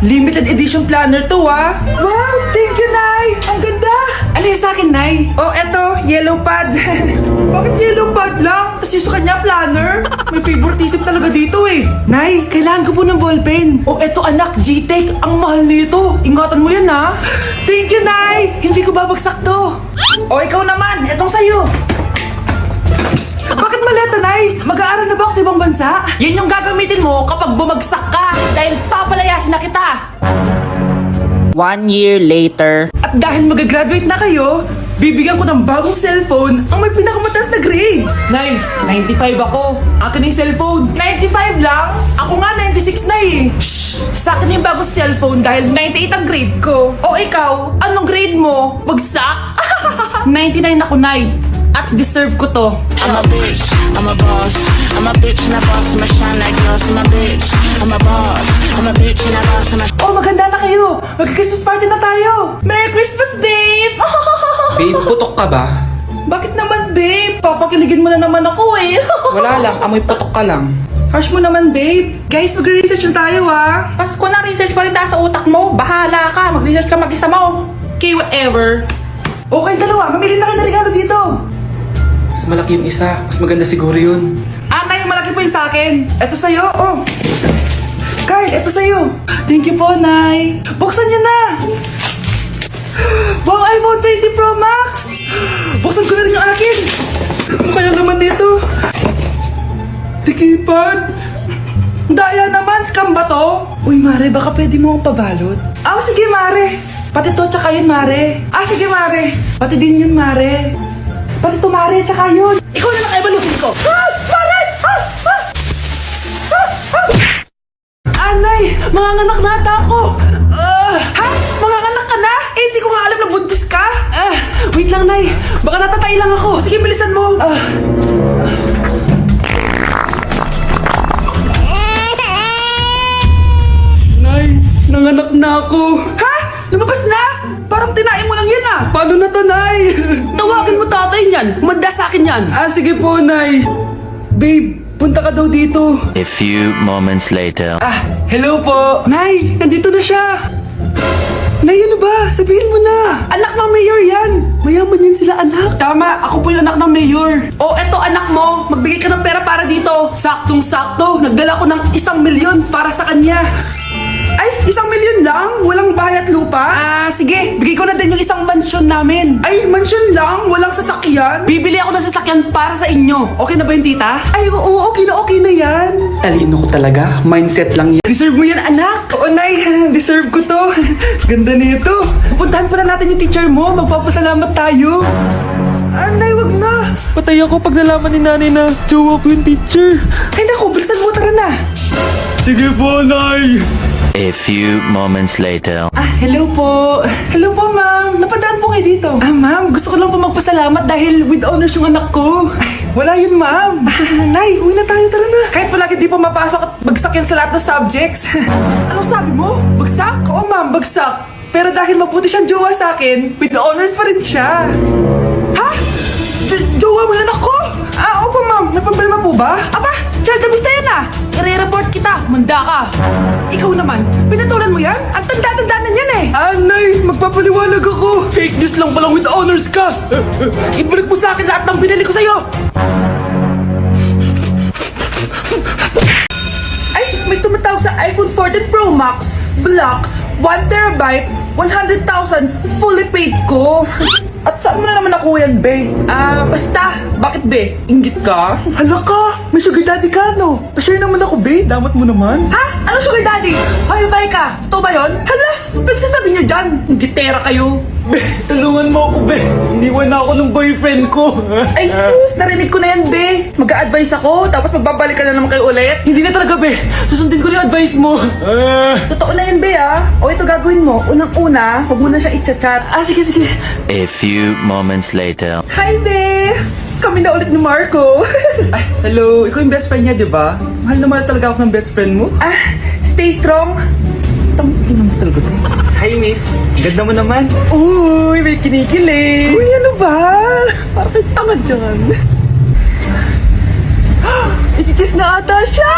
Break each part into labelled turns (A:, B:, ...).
A: Limited edition planner to ah. Wow, thank you, Nay. Ang ganda. Ano yung sa akin, Nay? Oh, eto, yellow pad. Bakit yellow pad lang? Tapos yung sa kanya, planner. May favoritism talaga dito eh. Nay, kailangan ko po ng ballpen. Oh, eto anak, G-Tech. Ang mahal nito. Ingatan mo yan ha. Thank you, Nay. Hindi ko babagsak to. Oh, ikaw naman. Etong sa'yo. Bakit maleta, Nay? Mag-aaral na ba ako sa ibang bansa? Yan yung gagamitin mo kapag bumagsak ka. Dahil papalayasin na kita.
B: 1 year later.
A: At dahil mag-graduate na kayo, bibigyan ko ng bagong cellphone ang may pinakamataas na grade. Nay, 95 ako. Akin yung cellphone. 95 lang? Ako nga 96 na eh. Shh! Sa akin yung bagong cellphone dahil 98 ang grade ko. O ikaw, anong grade mo? Bagsak? 99 ako, Nay. At deserve ko to.
C: I'm a bitch, I'm a boss. I'm a bitch and a boss, I'm a shine like glass. I'm a bitch, I'm a boss. I'm a bitch and a boss, I'm a
A: Oh, maganda na kayo. Mag-Christmas party na tayo. Merry Christmas, babe!
D: Babe, putok ka ba?
A: Bakit naman, babe? Papakiligin mo na naman ako eh.
D: Wala lang, amoy putok ka lang.
A: Hush mo naman, babe. Guys, mag-research na tayo ah. Pasko na, research pa rin tayo sa utak mo. Bahala ka, mag-research ka mag-isa mo. Okay, whatever. Okay, dalawa. Mamili na kayo ng regalo dito.
D: Mas malaki yung isa, mas maganda siguro yun.
A: Nay, yung malaki po yung sa akin. Ito sa'yo, oh. Kyle, ito sa'yo. Thank you po, Nay. Buksan niyo na. Wow, iPhone 20 Pro Max. Buksan ko na rin yung akin. Ano kaya naman dito? Tikipad. Daya naman, scam ba to? Uy, Mare, baka pwede mo akong pabalot. Sige, Mare. Pati to, tsaka yun, Mare. Sige, Mare. Pati din yun, Mare. Pati to, Mare, tsaka yun. Ikaw na lang balutin ko. Mare! Anay, manganganak na ata ako. Ha? Manganganak ka na? Hindi ko nga alam na buntis ka. Wait lang, Nay. Baka natatay lang ako. Sige, bilisan mo. Nay, nanganak na ako. Ha? Lumabas na? Parang tinain mo lang yan ah. Paano na to, Nay? Tawagin mo tatay niyan. Umanda sa akin yan. Sige po, Nay. Babe, punta ka daw dito.
E: A few moments later.
A: Hello po. Nay, nandito na siya. Nay, ano ba? Sabihin mo na. Anak ng mayor yan. Mayaman yan sila, anak. Tama, ako po yung anak ng mayor. Oh, eto anak mo. Magbigay ka ng pera para dito. Saktong-sakto. Nagdala ko ng 1,000,000 para sa kanya. Ay, 1,000,000 lang? Walang bahay at lupa? Sige. Bigay ko na din yung isang mansyon namin. Ay, mansyon lang? Walang sasakyan? Bibili ako ng sasakyan para sa inyo. Okay na ba yun, tita? Ay, oo, okay na yan.
D: Talino ko talaga, mindset lang yan.
A: Deserve mo yan, anak. Oo, Nay. Deserve ko to. Ganda nito. Puntahan pa na natin yung teacher mo. Magpapasalamat tayo. Nay, wag na.
D: Patay ako pag nalaman ni nanay na jowa ko yung teacher.
A: Ay, naku. Bilisan mo. Tara na.
D: Sige po, Nay.
E: A few moments later.
A: Hello po. Hello po, ma'am. Napadaan po kayo dito. Ma'am. Gusto ko lang po magpasalamat dahil with honors yung anak ko. Wala yun, ma'am. Nay, uwi na tayo. Tara na. Kahit palagi di po mapasok at bagsak yan sa lahat ng subjects. Anong sabi mo? Bagsak? Oo, ma'am. Bagsak. Pero dahil mabuti siyang jowa sa akin, with honors pa rin siya. Ha? Jowa mo yan ako? Opo, ma'am. May problema po ba? Child abuse na yan I-report kita. Manda ka. Ikaw naman, pinatulan mo yan? Ang tanda-tanda na yan eh. Nay, magpapaliwanag ako. Fake news lang palang with honors ka. Ibalik mo sa akin lahat ng binili ko sa'yo. Ay, may tumatawag sa iPhone 14 Pro Max. Black, 1TB, 100,000, fully paid ko. At saan mo na naman nakuha yan, be? Basta. Bakit, be? Inggit ka? Hala ka! May sugar daddy ka, no? Pa-share naman ako, be. Damat mo naman. Ha? Anong sugar daddy? Hoy, bay ka! Totoo ba yun? Hala! Pagsasabi niyo dyan. Inggitera kayo. Be, tulungan mo ako, be. Iniwan na ako ng boyfriend ko. Ay, sus! Narinig ko na yan, be. Mag-a-advise ako, tapos magbabalik ka na naman kayo ulit. Hindi na talaga, be. Susundin ko na yung advice mo. Totoo na yan, be, O, ito gagawin mo. Unang-una, huwag mo na siya i-chat. Sige.
E: A few moments later.
A: Hi, be! Kami na ulit ni Marco. Hello. Ikaw yung best friend niya, di ba? Mahal na mahal talaga ako ng best friend mo. Stay strong. Tangina mo talaga to. Hi, miss. Ganda mo naman. Uy, may kinikilig. Uy, ano ba? Parang may tanga dyan. Ikikiss na ata siya.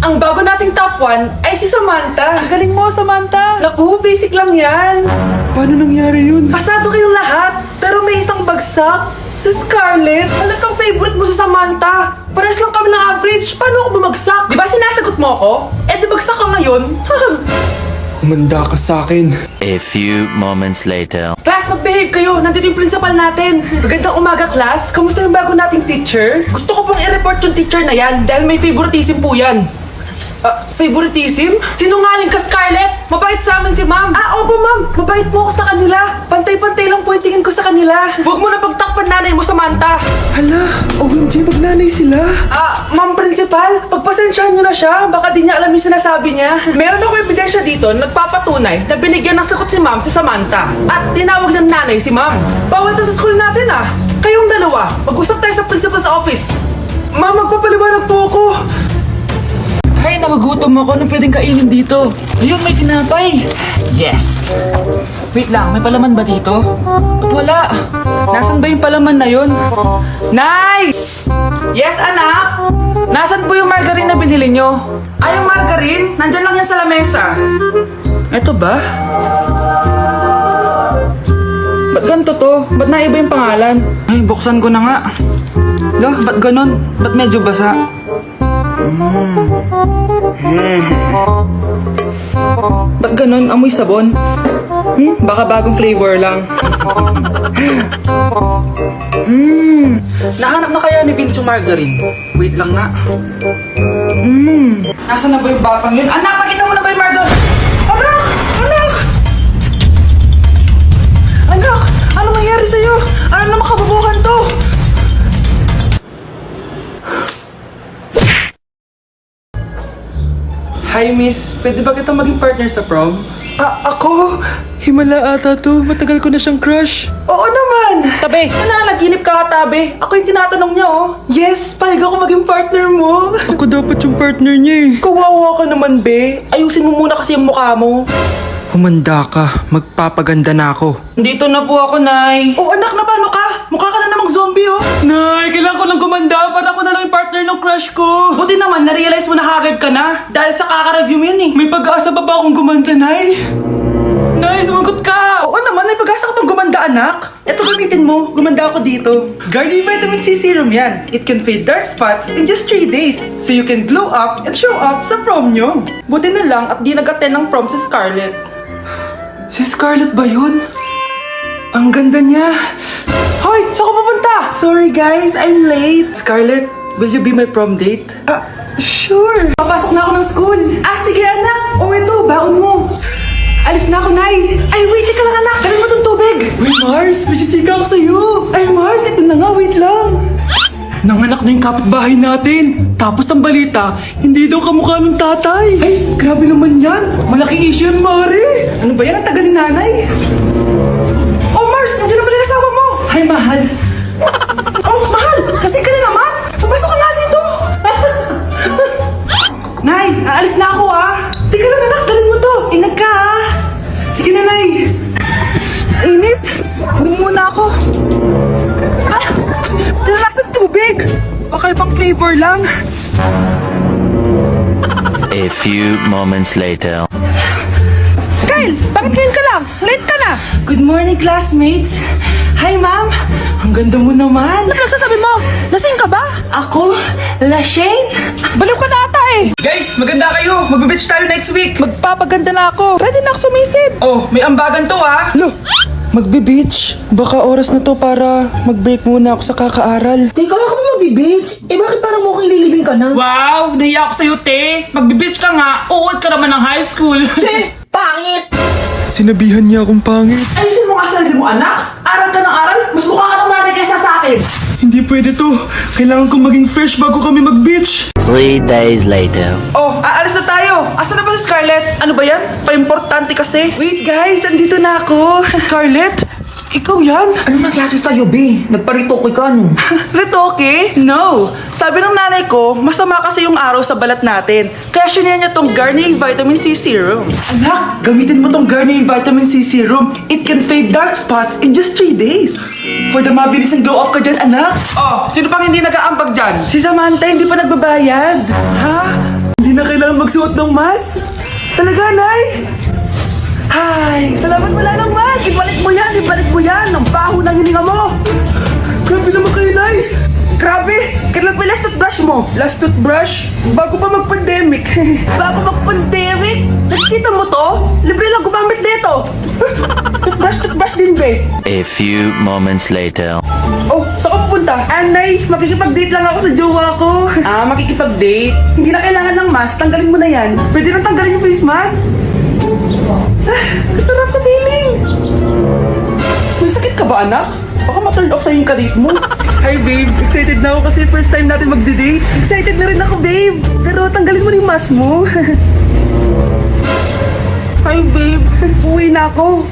A: Ang bago nating top 1 ay si Samantha. Ang galing mo, Samantha. Naku, basic lang yan.
D: Paano nangyari yun?
A: Pasado kayong lahat, pero may isang bagsak. Si Scarlett, talagang favorite mo sa Samantha. Pares lang kami ng average, paano ako bumagsak? Di ba sinasagot mo ako? Eh di bagsak ka ngayon?
D: Umanda ka sa akin.
E: A few moments later.
A: Class, mag-behave kayo. Nandito yung principal natin. Magandang umaga, class. Kamusta yung bago nating teacher? Gusto ko pong i-report yung teacher na yan dahil may favoritism po yan. Favoritism? Sinungaling ka, Scarlett! Mabait sa amin si ma'am! Opo ma'am! Mabait po ako sa kanila! Pantay-pantay lang po yung tingin ko sa kanila! Huwag mo na pagtakpan nanay mo, Samantha!
D: Hala, OMG, magnanay sila.
A: Ma'am principal, pagpasensyahan niyo na siya. Baka di niya alam yung sinasabi niya. Meron ako ebidensya dito na nagpapatunay na binigyan ng sagot ni ma'am si Samantha. At tinawag ng nanay si ma'am. Bawal to sa school natin Kayong dalawa, mag-usap tayo sa principal's office. Ma'am, magpapaliwanag po ako. Ay, nakagutom ako. Anong pwedeng kainin dito? Ayun, may tinapay. Yes! Wait lang, may palaman ba dito? Ba't wala? Nasaan ba yung palaman na yun? Nay! Yes, anak? Nasaan po yung margarine na binili nyo? Yung margarine? Nandyan lang yan sa lamesa. Eto ba? Ba't ganito to? Ba't naiba yung pangalan? Ay, buksan ko na nga. Lo, ba't ganon? Ba't medyo basa? Ba't ganon? Amoy sabon? Baka bagong flavor lang. Nahanap na kaya ni Vince yung margarine? Wait lang nga. Nasaan na ba yung batang yun? Anak, nakita mo na ba yung margarine? Anak! Anak! Anak! Ano nangyari sa'yo? Ano na makabubuhan to? Hi, miss. Pwede ba kita maging partner sa prom? Ako?
D: Himala ata to. Matagal ko na siyang crush.
A: Oo naman! Tabi! Nananaginip ka tabi. Ako yung tinatanong niya, Yes, payag ako maging partner mo.
D: Ako dapat yung partner niya eh.
A: Kawawa ka naman, be. Ayusin mo muna kasi yung mukha mo.
D: Humanda ka. Magpapaganda na ako.
A: Dito na po ako, Nay. Oh, anak, na paano ka? Mukha ka na namang zombie,
D: Nay, kailangan ko lang gumanda para ako na lang yung partner ng crush ko.
A: Buti naman, na-realize mo na haggard ka na. Dahil sa kaka-review mo yan,
D: May pag-asa ba akong gumanda, Nay? Nay, sumagot ka!
A: Oo naman, may pag-asa ka pang gumanda, anak. Ito gamitin mo. Gumanda ako dito. Garnier Vitamin C Serum yan. It can fade dark spots in just 3 days. So you can glow up and show up sa prom nyo. Buti na lang at di nag-attend ng prom si Scarlett.
D: Si Scarlett ba yun? Ang ganda niya.
A: Hoy! Saan ka pupunta? Sorry guys, I'm late.
D: Scarlett, will you be my prom date?
A: Sure. Papasok na ako ng school. Sige anak. Ito, baon mo. Alis na ako, Nay. Ay, wait ka lang anak. Dalhin mo tong tubig.
D: Uy, Mars, may chichika ako sa'yo.
A: Ay, Mars, ito na nga. Wait lang.
D: Nanganak na yung kapitbahay natin. Tapos ang balita, hindi daw kamukha ng tatay.
A: Ay, grabe naman yan. Malaking issue yan, Mari. Ano ba yan? Ang tagal ni nanay. Oh, Mars, nandiyan na pala yung asawa mo. Hi, mahal. Oh, mahal. Kasi ka na naman. Papasok ka nga dito. Nay, aalis na ako, Tika lang, anak. Dalhin mo to. Ingat ka, Sige na, Nay. Init. Dumi muna ako. Talakas ng tubig. Baka ibang flavor lang.
E: A few moments later.
A: Kyle, bakit ngayon ka lang? Late ka na. Good morning, classmates. Hi, ma'am. Ang ganda mo naman. Ano nagsasabi mo? Lasing ka ba? Ako? Lasing? Baliw ka na ata Guys, maganda kayo. Magbe-beach tayo next week. Magpapaganda na ako. Ready na ako sumisid. Oh, may ambagan to
D: Lo, magbe-beach. Baka oras na to para mag-break muna ako sa kakaaral.
B: Teka, ka ba mag-beach? Bakit parang mukhang lilibing ka na?
A: Wow, nahiya ako sa'yo, te. Magbe-beach ka nga. Uod ka naman ng high school.
B: Che, pangit!
D: Sinabihan niya akong pangit.
A: Ayusin mo nga sarili mo, anak. Aral ka ng aral. Mas mukha ka ng nanay kaysa sa akin.
D: Hindi pwede to. Kailangan kong maging fresh bago kami mag-beach.
E: 3 days later.
A: Oh, aalis na tayo. Asan na ba si Scarlett? Ano ba yan? Pa-importante kasi. Wait guys, andito na ako. Scarlett? Ikaw yan?
B: Ano nangyari sa'yo, B? Nagparitoke ka, no?
A: Retoke? No. Sabi ng nanay ko, masama kasi yung araw sa balat natin. Kaya sinare niya tong Garnier Vitamin C Serum. Anak, gamitin mo tong Garnier Vitamin C Serum. It can fade dark spots in just 3 days. For the mabilis and glow up ka dyan, anak. Oh, sino pang hindi nag-aambag dyan? Si Samantha, hindi pa nagbabayad. Ha? Hindi na kailangan magsuot ng mask? Talaga, Nay? yan? Ang baho ng hininga mo! Grabe naman kayo, Nay! Grabe! Kailan pa last toothbrush mo? Last toothbrush? Bago pa mag-pandemic. Bago mag-pandemic? Nakikita mo to? Libre lang gumamit dito. Toothbrush din, be.
E: A few moments later.
A: Oh, saan ka pupunta? Nay, makikipag-date lang ako sa jowa ko. Makikipag-date? Hindi na kailangan ng mask, tanggalin mo na yan. Pwede nang tanggalin yung face mask? Kasarap sa feeling. May sakit ka ba, anak? Baka ma-turn off sa'yo yung kadate mo. Hi, babe. Excited na ako kasi first time natin magde-date. Excited na rin ako, babe. Pero tanggalin mo na yung mask mo. Hi, babe. Uwi na ako.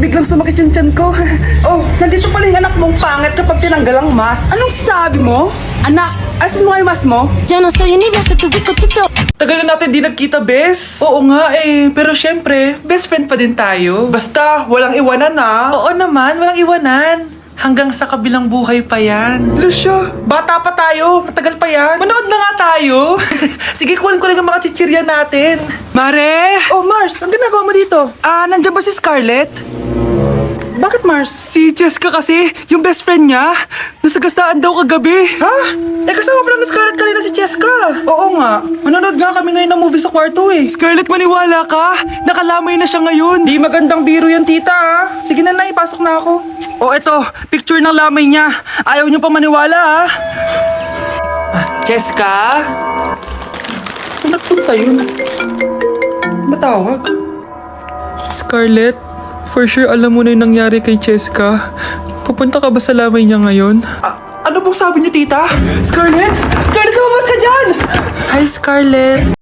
A: Biglang sumakit yung tiyan ko. Oh, nandito pala yung anak mong pangit kapag tinanggal ang mask. Anong sabi mo? Anak, asin mo nga yung mask mo?
F: Yo no soy universo, tu pico tuto.
D: Tagal na natin di nagkita, bes. Oo nga eh, pero syempre, best friend pa din tayo. Basta, walang iwanan Oo naman, walang iwanan. Hanggang sa kabilang buhay pa yan. Lucia, bata pa tayo. Matagal pa yan. Manood na nga tayo. Sige, kunin ko lang ang mga chichirya natin. Mare! Oh, Mars, ang ginagawa mo dito? Nandiyan ba si Scarlett? Bakit, Mars? Si Jessica kasi, yung best friend niya, nasagasaan daw kagabi. Ha? Kasama pala ni Scarlett kanina si Jessica. Oo nga. Manonood nga kami ngayon ng movie sa kwarto eh. Scarlett, maniwala ka. Nakalamay na siya ngayon. Di magandang biro yan, tita. Sige na, ipasok na ako. Oh, eto, picture ng lamay niya. Ayaw niyo pa maniwala, Jessica? Saan nagpunta yun? Matawag? Scarlett, for sure alam mo na yung nangyari kay Jessica. Pupunta ka ba sa lamay niya ngayon? Ano bang sabi niya, tita? Scarlett? Scarlett, lumabas ka dyan! Hi, Scarlett.